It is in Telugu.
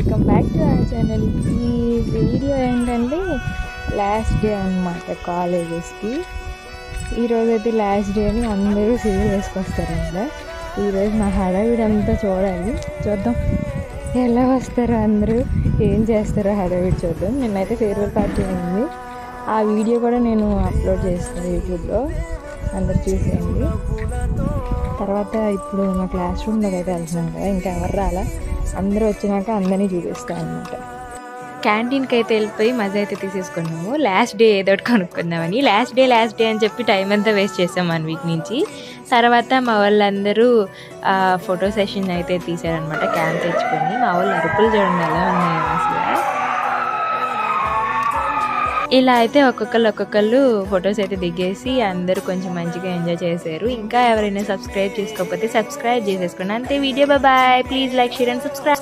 Welcome back to our channel. ఈ వీడియో ఏంటంటే లాస్ట్ డే అన్నమాట కాలేజెస్కి. ఈరోజు అయితే లాస్ట్ డే అని అందరూ సీరియల్ వేసుకొస్తారంట. ఈరోజు నా హడావిడి అంతా చూద్దాం ఎలా వస్తారో అందరూ, ఏం చేస్తారో హడావిడి చూద్దాం. నిన్నైతే ఫేర్వెల్ పార్టీ ఉంది, ఆ వీడియో కూడా నేను అప్లోడ్ చేస్తాను యూట్యూబ్లో, అందరు చూసేయండి. తర్వాత ఇప్పుడు మా క్లాస్ రూమ్లోకి అయితే వెళ్తున్నాం కదా, ఇంకా ఎవరు రాలా, అందరూ వచ్చినాక అందరినీ చూపిస్తాను అనమాట. క్యాంటీన్కి అయితే వెళ్ళిపోయి మజా అయితే తీసేసుకున్నాము. లాస్ట్ డే ఏదో ఒకటి కొనుక్కుందామని. లాస్ట్ డే అని చెప్పి టైం అంతా వేస్ట్ చేసాం 1 వీక్ నుంచి. తర్వాత మా వాళ్ళందరూ ఫోటో సెషన్ అయితే తీసారనమాట క్యాన్ తెచ్చుకొని. మా వాళ్ళు అరుపులు చూడండి ఎలా ఉన్నాయి అసలు. ఇలా అయితే ఒక్కొక్కళ్ళు ఫొటోస్ అయితే దిగేసి అందరూ కొంచెం మంచిగా ఎంజాయ్ చేశారు. ఇంకా ఎవరైనా సబ్స్క్రైబ్ చేసుకోకపోతే సబ్స్క్రైబ్ చేసేసుకోండి. అంతే video. Bye. Please like, share and subscribe.